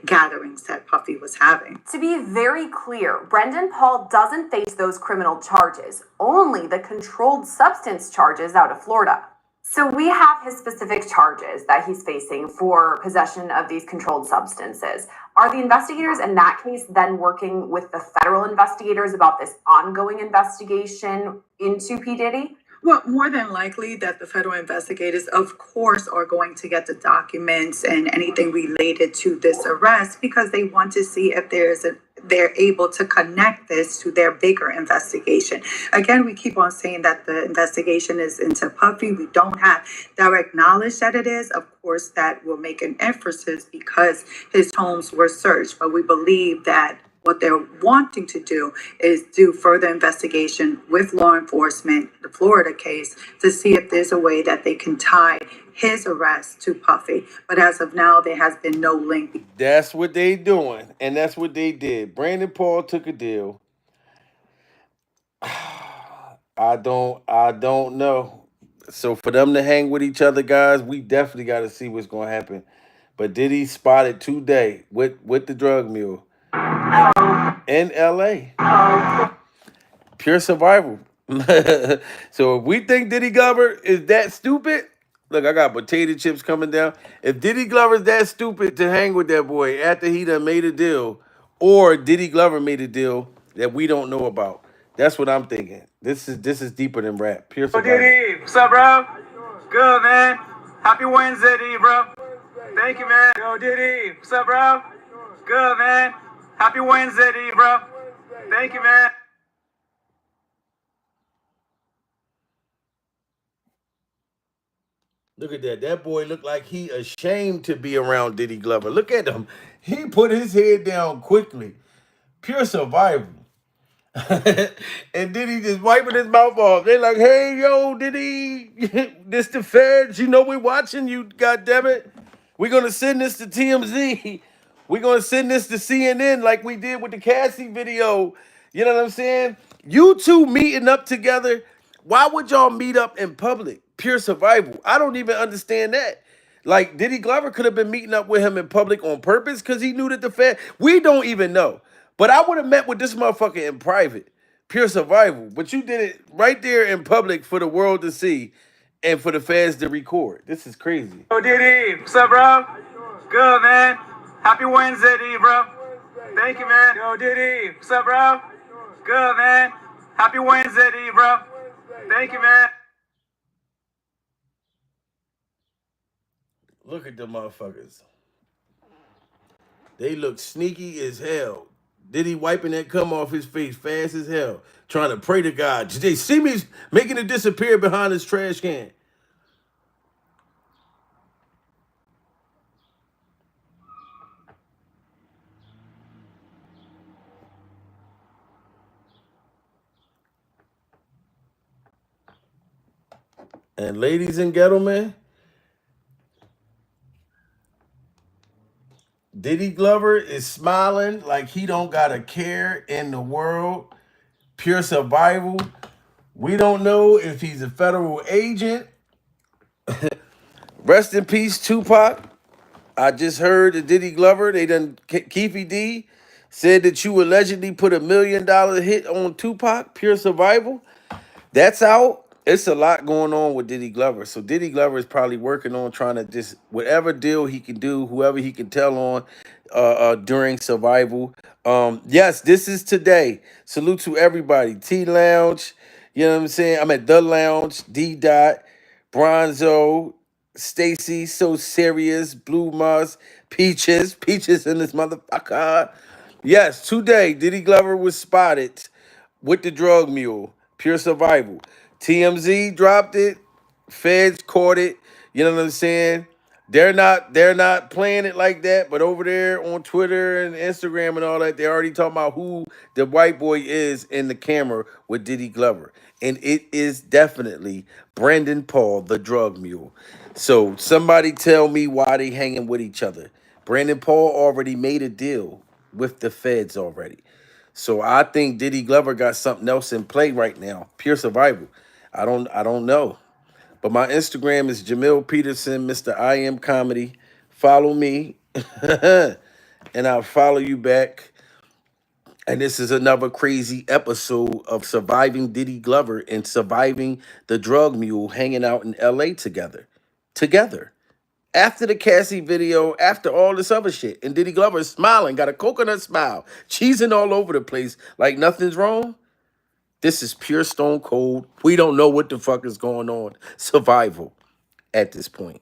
gatherings that Puffy was having. To be very clear, Brendan Paul doesn't face those criminal charges, only the controlled substance charges out of Florida. So we have his specific charges that he's facing for possession of these controlled substances. Are the investigators in that case then working with the federal investigators about this ongoing investigation into P. Diddy? Well, more than likely that the federal investigators, of course, are going to get the documents and anything related to this arrest, because they want to see if they're able to connect this to their bigger investigation. Again, we keep on saying that the investigation is into Puffy. We don't have direct knowledge that it is. Of course, that will make an emphasis because his homes were searched, but we believe that what they're wanting to do is do further investigation with law enforcement, the Florida case, to see if there's a way that they can tie his arrest to Puffy. But as of now, there has been no link. That's what they doing, and that's what they did. Brandon Paul took a deal. I don't know. So for them to hang with each other, guys, we definitely got to see what's going to happen. But Diddy spotted today with the drug mule in LA. Pure survival. So if we think Diddy Glover is that stupid, look, I got potato chips coming down. If Diddy Glover's that stupid to hang with that boy after he done made a deal, or Diddy Glover made a deal that we don't know about, that's what I'm thinking. This is deeper than rap. Pure survival. Diddy, what's up, bro? Good, man. Happy Wednesday to you, bro. Thank you, man. Yo, Diddy, what's up, bro? Good, man. Happy Wednesday to you, bro. Thank you, man. Look at that. That boy looked like he ashamed to be around Diddy Glover. Look at him. He put his head down quickly. Pure survival. And Diddy just wiping his mouth off. They like, hey, yo, Diddy, this the feds. You know we watching you, goddammit. We're going to send this to TMZ. We're going to send this to CNN like we did with the Cassie video. You know what I'm saying? You two meeting up together. Why would y'all meet up in public? Pure survival. I don't even understand that. Like, Diddy Glover could have been meeting up with him in public on purpose because he knew that the Fed... We don't even know. But I would have met with this motherfucker in private. Pure survival. But you did it right there in public for the world to see and for the feds to record. This is crazy. Yo, Diddy, what's up, bro? Good, man. Happy Wednesday to you, bro. Thank you, man. Yo, Diddy, what's up, bro? Good, man. Happy Wednesday to you, bro. Thank you, man. Look at the motherfuckers. They look sneaky as hell. Diddy wiping that cum off his face fast as hell, trying to pray to God. They see me making it disappear behind his trash can. And ladies and gentlemen, Diddy Glover is smiling like he don't got a care in the world. Pure survival. We don't know if he's a federal agent. Rest in peace, Tupac. I just heard that Diddy Glover, Keefy D said that you allegedly put $1 million hit on Tupac. Pure survival. That's out. It's a lot going on with Diddy Glover. So Diddy Glover is probably working on trying to just whatever deal he can do, whoever he can tell on during survival. Yes, this is today. Salute to everybody. T Lounge, you know what I'm saying? I'm at The Lounge, D Dot, Bronzo, Stacy, So Serious, Blue Moss, Peaches in this motherfucker. Yes, today Diddy Glover was spotted with the drug mule. Pure survival. TMZ dropped it. Feds caught it. You know what I'm saying? They're not playing it like that, but over there on Twitter and Instagram and all that, they're already talking about who the white boy is in the camera with Diddy Glover. And it is definitely Brandon Paul, the drug mule. So somebody tell me why they hanging with each other. Brandon Paul already made a deal with the feds already. So I think Diddy Glover got something else in play right now. Pure survival. I don't know. But my Instagram is Jamil Peterson, Mr. I Am Comedy. Follow me, and I'll follow you back. And this is another crazy episode of surviving Diddy Glover and surviving the drug mule hanging out in LA together. Together. After the Cassie video, after all this other shit. And Diddy Glover is smiling, got a coconut smile, cheesing all over the place like nothing's wrong. This is pure stone cold. We don't know what the fuck is going on. Survival at this point.